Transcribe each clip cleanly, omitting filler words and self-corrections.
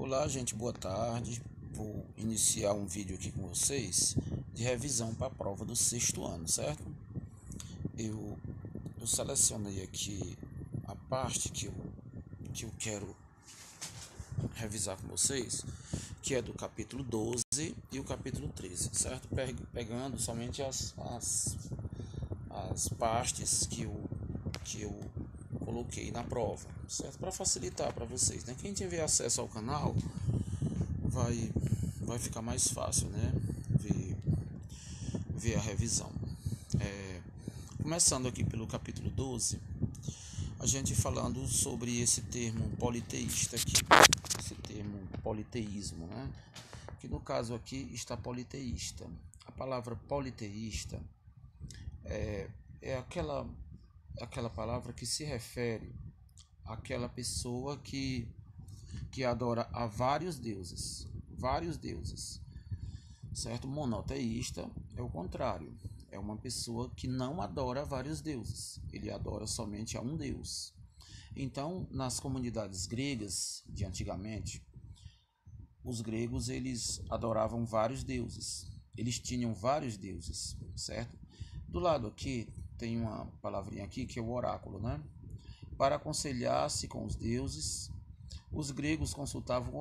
Olá, gente, boa tarde. Vou iniciar um vídeo aqui com vocês de revisão para a prova do sexto ano, certo? Eu selecionei aqui a parte que eu quero revisar com vocês, que é do capítulo 12 e o capítulo 13, certo? Pegando somente as partes que eu coloquei na prova, certo? Para facilitar para vocês, né? Quem tiver acesso ao canal vai ficar mais fácil, né? Ver a revisão. Começando aqui pelo capítulo 12, a gente falando sobre esse termo politeísta aqui, esse termo politeísmo, né? Que no caso aqui está politeísta. A palavra politeísta é aquela palavra que se refere àquela pessoa que adora a vários deuses, certo? Monoteísta é o contrário, é uma pessoa que não adora vários deuses, ele adora somente a um deus. Então, nas comunidades gregas de antigamente, os gregos eles adoravam vários deuses, eles tinham vários deuses, certo? Do lado aqui tem uma palavrinha aqui que é o oráculo, né? Para aconselhar-se com os deuses, os gregos consultavam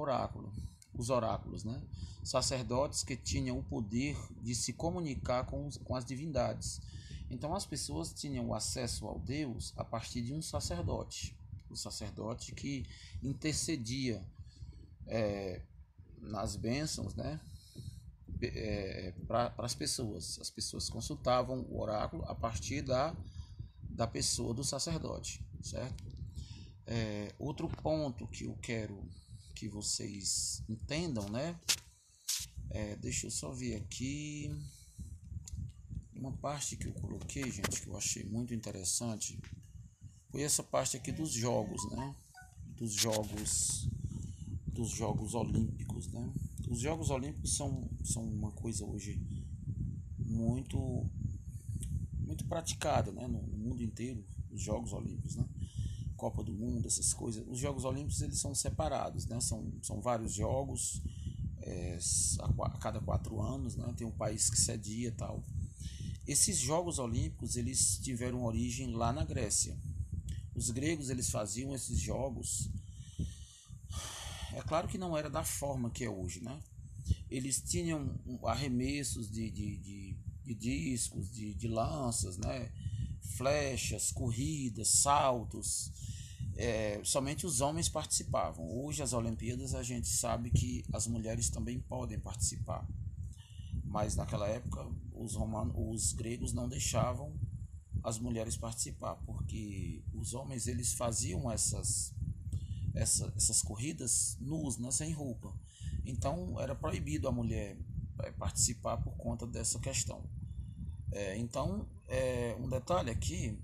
os oráculos, né? Sacerdotes que tinham o poder de se comunicar com as divindades. Então as pessoas tinham acesso ao Deus a partir de um sacerdote, o sacerdote que intercedia nas bênçãos, né? Para as pessoas. As pessoas consultavam o oráculo a partir da pessoa do sacerdote, certo? Outro ponto que eu quero que vocês entendam, né? Deixa eu só ver aqui uma parte que eu coloquei, gente, que eu achei muito interessante, foi essa parte aqui dos jogos, né? Dos jogos olímpicos, né? Os jogos olímpicos são uma coisa hoje muito praticada, né? No mundo inteiro, os jogos olímpicos, né? Copa do Mundo, essas coisas. Os Jogos Olímpicos eles são separados, né? São vários jogos a cada 4 anos, né? Tem um país que cedia e tal. Esses Jogos Olímpicos eles tiveram origem lá na Grécia. Os gregos eles faziam esses jogos. É claro que não era da forma que é hoje, né? Eles tinham arremessos de discos, de lanças, né? Flechas, corridas, saltos. Somente os homens participavam. Hoje as Olimpíadas a gente sabe que as mulheres também podem participar, mas naquela época os gregos não deixavam as mulheres participar, porque os homens eles faziam essas corridas nus, né, sem roupa. Então era proibido a mulher participar por conta dessa questão. Então um detalhe aqui,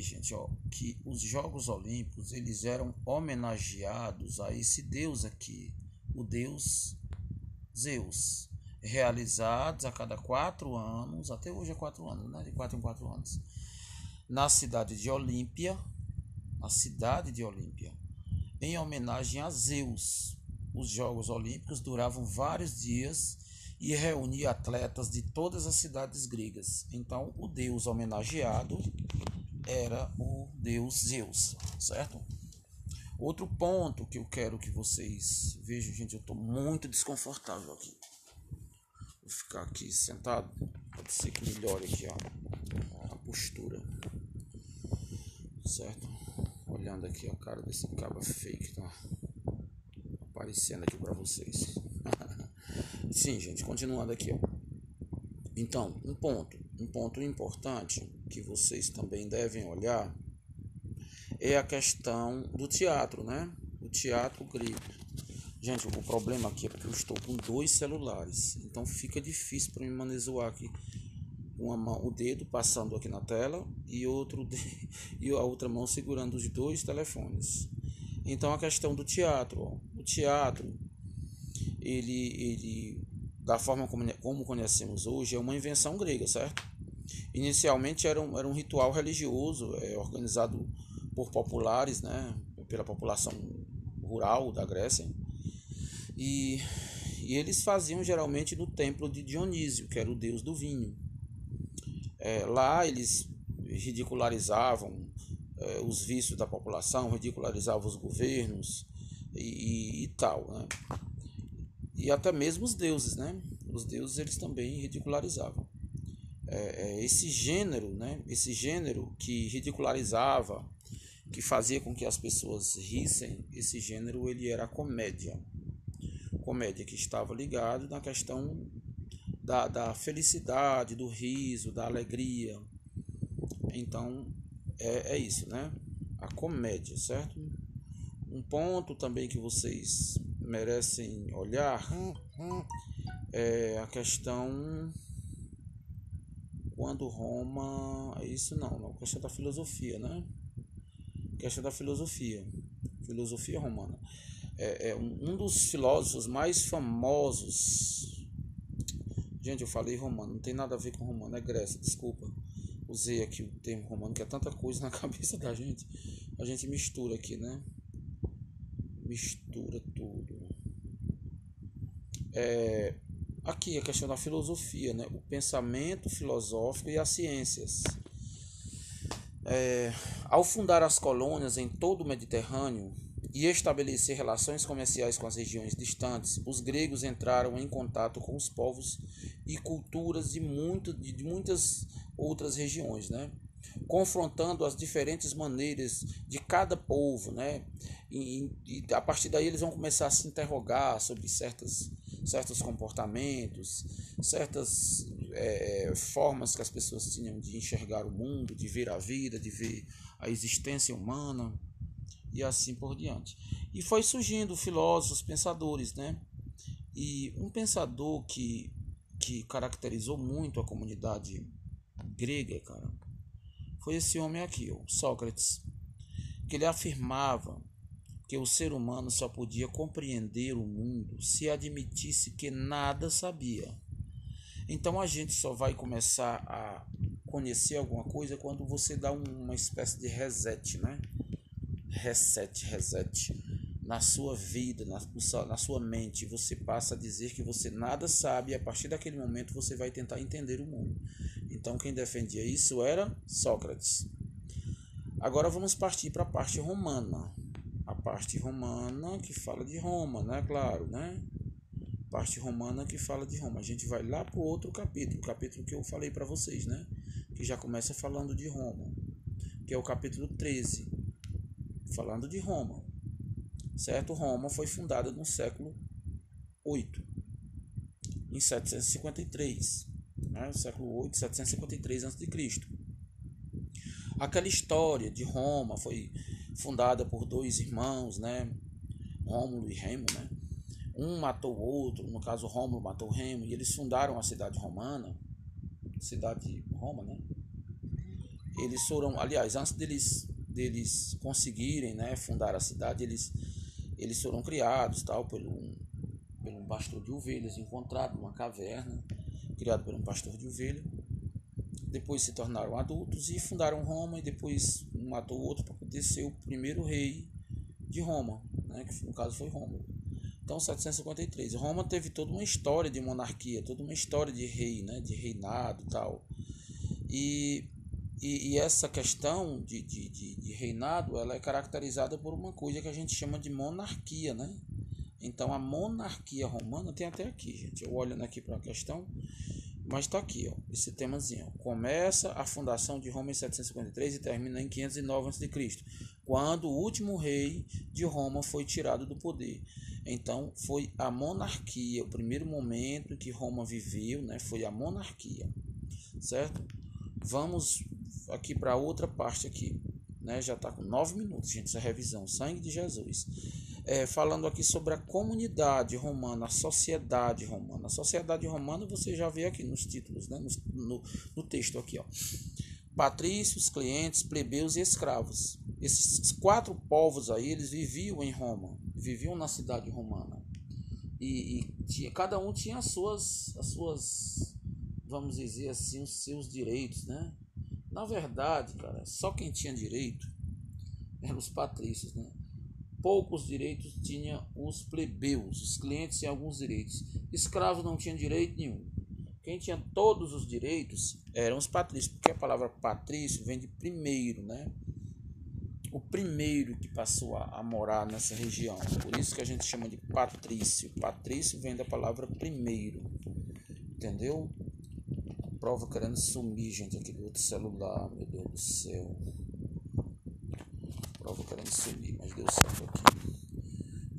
gente, ó, que os Jogos Olímpicos eles eram homenageados a esse deus aqui, o deus Zeus, realizados a cada 4 anos, até hoje é 4 anos, né? De 4 em 4 anos, na cidade de Olímpia, em homenagem a Zeus. Os Jogos Olímpicos duravam vários dias e reunia atletas de todas as cidades gregas. Então, o deus homenageado era o deus Zeus, certo? Outro ponto que eu quero que vocês vejam, gente, eu estou muito desconfortável aqui. Vou ficar aqui sentado, pode ser que melhore aqui a postura, certo? Olhando aqui a cara desse cabra feio que tá aparecendo aqui para vocês. Sim, gente, continuando aqui, ó. Então, um ponto importante que vocês também devem olhar é a questão do teatro, né? O teatro grego. Gente, o problema aqui é porque eu estou com 2 celulares, então fica difícil para me manusear aqui o dedo passando aqui na tela e a outra mão segurando os 2 telefones. Então a questão do teatro, ó. O teatro ele da forma como conhecemos hoje é uma invenção grega, certo? Inicialmente era um ritual religioso organizado por populares, né? pela população rural da Grécia. E eles faziam geralmente no templo de Dionísio, que era o deus do vinho. Lá eles ridicularizavam os vícios da população, ridicularizavam os governos e tal, né? E até mesmo os deuses, né? Os deuses eles também ridicularizavam. Esse gênero, né? Esse gênero que ridicularizava, que fazia com que as pessoas rissem, esse gênero ele era a comédia. Comédia que estava ligado na questão da felicidade, do riso, da alegria. Então, é isso, né? A comédia, certo? Um ponto também que vocês merecem olhar é a questão quando Roma... Isso não, a questão da filosofia, né? A questão da filosofia romana. Um dos filósofos mais famosos... Gente, eu falei romano, não tem nada a ver com romano, é Grécia, desculpa. Usei aqui o termo romano, que é tanta coisa na cabeça da gente. A gente mistura aqui, né? Mistura tudo. Aqui a questão da filosofia, né? O pensamento filosófico e as ciências. Ao fundar as colônias em todo o Mediterrâneo e estabelecer relações comerciais com as regiões distantes, os gregos entraram em contato com os povos e culturas de muitas outras regiões, né? Confrontando as diferentes maneiras de cada povo, né? E a partir daí eles vão começar a se interrogar sobre certos comportamentos, certas formas que as pessoas tinham de enxergar o mundo, de ver a vida, de ver a existência humana e assim por diante. E foi surgindo filósofos, pensadores, né? E um pensador que caracterizou muito a comunidade grega, cara, foi esse homem aqui, o Sócrates, que ele afirmava que o ser humano só podia compreender o mundo se admitisse que nada sabia. Então a gente só vai começar a conhecer alguma coisa quando você dá uma espécie de reset, né? Reset na sua vida, na sua mente. Você passa a dizer que você nada sabe e a partir daquele momento você vai tentar entender o mundo. Então quem defendia isso era Sócrates. Agora vamos partir para a parte romana. A parte romana que fala de Roma, né? Claro, né? Parte romana que fala de Roma. A gente vai lá para o outro capítulo, o capítulo que eu falei para vocês, né? Que já começa falando de Roma, que é o capítulo 13, falando de Roma, certo? Roma foi fundada no século 8, em 753, né? Século 8, 753 a.C. Aquela história de Roma foi fundada por dois irmãos, né? Rômulo e Remo, né? Um matou o outro, no caso Rômulo matou Remo, e eles fundaram a cidade romana, cidade de Roma, né? Eles foram, aliás, antes deles conseguirem, né, fundar a cidade, eles foram criados, tal, por um pastor de ovelhas, encontrado numa caverna, criado por um pastor de ovelha. Depois se tornaram adultos e fundaram Roma, e depois um matou o outro para poder ser o primeiro rei de Roma, né, que no caso foi Rômulo. Então, 753. Roma teve toda uma história de monarquia, toda uma história de rei, né, de reinado e tal. E essa questão de reinado, ela é caracterizada por uma coisa que a gente chama de monarquia, né? Então, a monarquia romana tem até aqui, gente. Eu olhando aqui para a questão, mas está aqui, ó, esse temazinho. Começa a fundação de Roma em 753 e termina em 509 a.C., quando o último rei de Roma foi tirado do poder. Então, foi a monarquia, o primeiro momento que Roma viveu, né, foi a monarquia, certo? Vamos aqui para outra parte aqui, né? Já está com 9 minutos, gente, essa revisão, sangue de Jesus. Falando aqui sobre a comunidade romana, a sociedade romana. A sociedade romana você já vê aqui nos títulos, né? No texto aqui, ó. Patrícios, clientes, plebeus e escravos. Esses 4 povos aí, eles viviam em Roma, viviam na cidade romana. Cada um tinha as suas, vamos dizer assim, os seus direitos, né? Na verdade, cara, só quem tinha direito eram os patrícios, né? poucos direitos tinha os plebeus, os clientes tinham alguns direitos. Escravos não tinham direito nenhum. Quem tinha todos os direitos eram os patrícios, porque a palavra patrício vem de primeiro, né? O primeiro que passou a morar nessa região. Por isso que a gente chama de patrício. Patrício vem da palavra primeiro. Entendeu? Prova querendo sumir, gente, aqui do outro celular. Meu Deus do céu. Prova querendo sumir, mas deu certo aqui.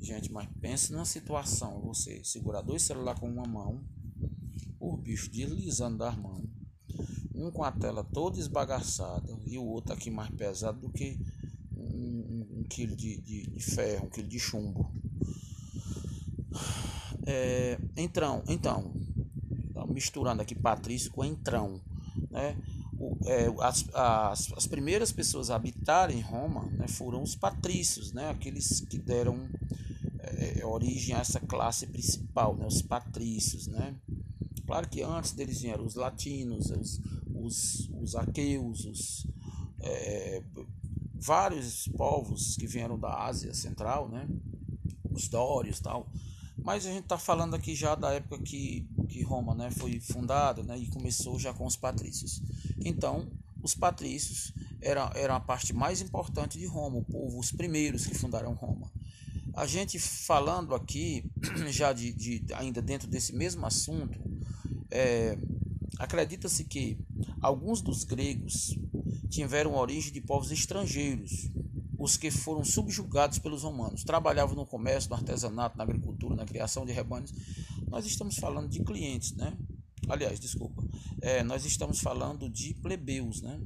Gente, mas pense numa situação. Você segurar 2 celulares com uma mão. O bicho deslizando das mãos. Um com a tela toda esbagaçada. E o outro aqui mais pesado do que um quilo de ferro, 1 quilo de chumbo. Então, misturando aqui Patrício com Entrão, né? As primeiras pessoas a habitarem Roma, né, foram os patrícios, né? Aqueles que deram origem a essa classe principal, né? Os patrícios, né? Claro que antes deles vieram os latinos, os aqueus, vários povos que vieram da Ásia Central, né? Os dórios e tal. Mas a gente está falando aqui já da época que Roma, né, foi fundada, né, e começou já com os patrícios. Então, os patrícios eram a parte mais importante de Roma, o povo, os primeiros que fundaram Roma. A gente falando aqui, já ainda dentro desse mesmo assunto, acredita-se que alguns dos gregos tiveram origem de povos estrangeiros, os que foram subjugados pelos romanos, trabalhavam no comércio, no artesanato, na agricultura, na criação de rebanhos. Nós estamos falando de clientes, né? Aliás, desculpa, nós estamos falando de plebeus, né?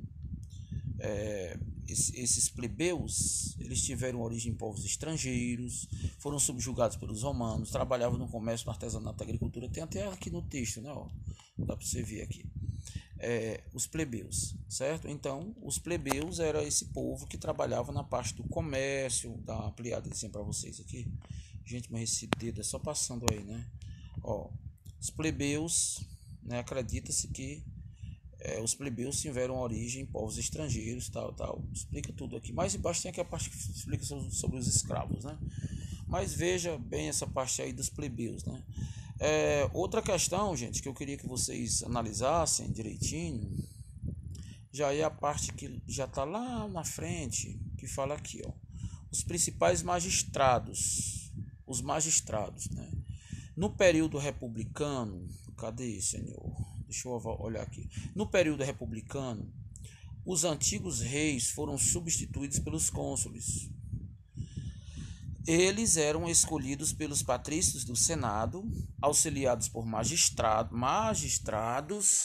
Esses plebeus, eles tiveram origem em povos estrangeiros, foram subjugados pelos romanos, trabalhavam no comércio, no artesanato, na agricultura. Tem até aqui no texto, né? Ó, dá para você ver aqui. Os plebeus, certo? Então, os plebeus era esse povo que trabalhava na parte do comércio. Dá uma ampliada assim para vocês aqui. Gente, mas esse dedo é só passando aí, né? Ó, os plebeus, né? Acredita-se que os plebeus tiveram origem em povos estrangeiros, tal. Explica tudo aqui. Mais embaixo tem aqui a parte que explica sobre os escravos, né? Mas veja bem essa parte aí dos plebeus, né? Outra questão, gente, que eu queria que vocês analisassem direitinho, já é a parte que já está lá na frente, que fala aqui, ó, os principais magistrados, os magistrados, né? No período republicano, cadê, senhor? Deixa eu olhar aqui. No período republicano, os antigos reis foram substituídos pelos cônsules. Eles eram escolhidos pelos patrícios do Senado, auxiliados por magistrados,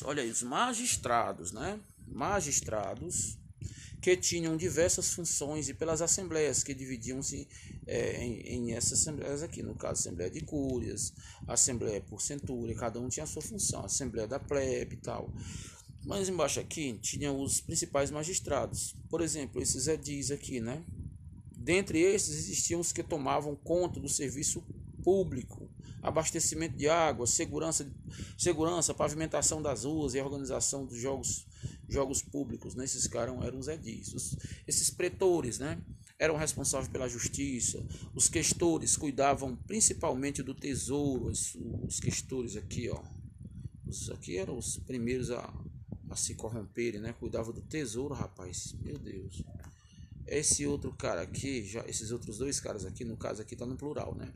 olha aí, os magistrados, né? Magistrados que tinham diversas funções, e pelas assembleias que dividiam-se em essas assembleias aqui, no caso, Assembleia de Cúrias, Assembleia por Centúria, cada um tinha a sua função, Assembleia da Plebe e tal. Mas embaixo aqui tinha os principais magistrados, por exemplo, esses edis aqui, né? Dentre esses existiam os que tomavam conta do serviço público, abastecimento de água, segurança, pavimentação das ruas e organização dos jogos públicos, né? Esses caras eram os edis. Esses pretores, né, eram responsáveis pela justiça. Os questores cuidavam principalmente do tesouro. Os questores aqui, ó, aqui eram os primeiros a se corromperem, né? Cuidavam do tesouro, rapaz. Meu Deus. Esse outro cara aqui, esses outros dois caras aqui, no caso aqui tá no plural, né?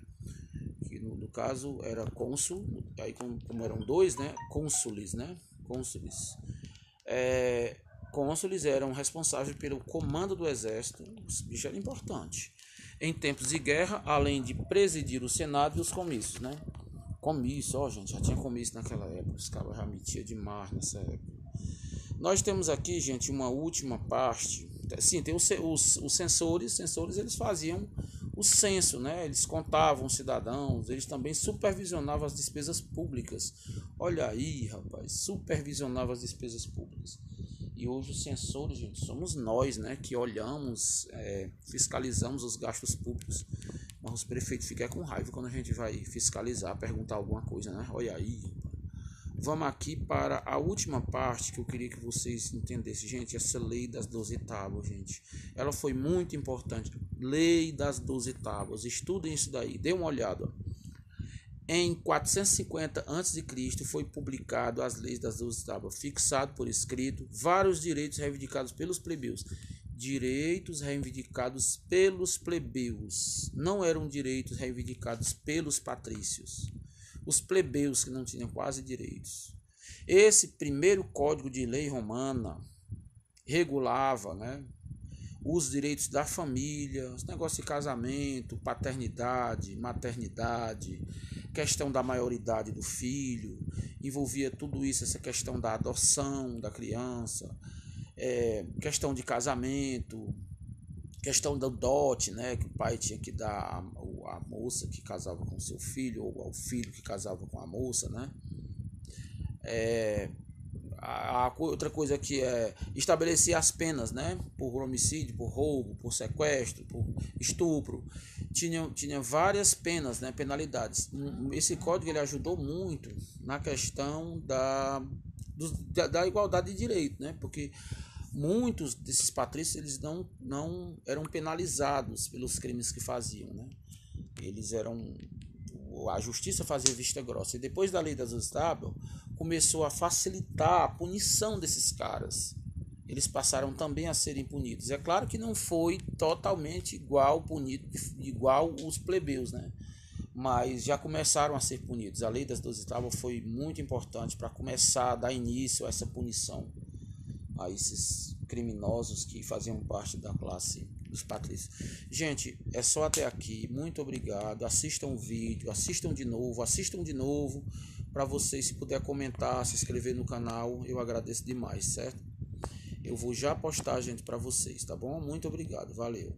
Que no caso era cônsul, aí como eram dois, né? Cônsules, né? Cônsules. Cônsules eram responsáveis pelo comando do exército. Esse bicho era importante. Em tempos de guerra, além de presidir o Senado e os comícios, né? Comício, ó, gente, já tinha comício naquela época. Os caras já metiam demais nessa época. Nós temos aqui, gente, uma última parte. Sim, tem os censores. Censores, eles faziam o censo, né? Eles contavam os cidadãos, eles também supervisionavam as despesas públicas. Olha aí, rapaz, supervisionavam as despesas públicas. E hoje os censores, gente, somos nós, né? Que olhamos, fiscalizamos os gastos públicos. Mas os prefeitos ficam com raiva quando a gente vai fiscalizar, perguntar alguma coisa, né? Olha aí, vamos aqui para a última parte que eu queria que vocês entendessem. Gente, essa lei das 12 tábuas, gente, ela foi muito importante. Lei das 12 tábuas, estudem isso daí, dê uma olhada. Em 450 a.C. foi publicado as leis das 12 tábuas, fixado por escrito vários direitos reivindicados pelos plebeus. Direitos reivindicados pelos plebeus, não eram direitos reivindicados pelos patrícios. Os plebeus que não tinham quase direitos. Esse primeiro código de lei romana regulava, né, os direitos da família, os negócios de casamento, paternidade, maternidade, questão da maioridade do filho, envolvia tudo isso, essa questão da adoção da criança, questão de casamento, questão do dote, né, que o pai tinha que dar a moça que casava com seu filho, ou ao filho que casava com a moça, né. Outra coisa que estabelecer as penas, né, por homicídio, por roubo, por sequestro, por estupro. Tinha várias penas, né, penalidades. Esse código ele ajudou muito na questão da igualdade de direito, né, porque muitos desses patrícios eles não eram penalizados pelos crimes que faziam, né. A justiça fazia vista grossa. E depois da lei das 12 tábuas, começou a facilitar a punição desses caras. Eles passaram também a serem punidos. É claro que não foi totalmente igual os plebeus, né? Mas já começaram a ser punidos. A lei das 12 tábuas foi muito importante para começar a dar início a essa punição a esses criminosos que faziam parte da classe dos patrícios. Gente, é só até aqui. Muito obrigado. Assistam o vídeo, assistam de novo. Para vocês, se puder comentar, se inscrever no canal, eu agradeço demais, certo? Eu vou já postar, gente, para vocês, tá bom? Muito obrigado, valeu.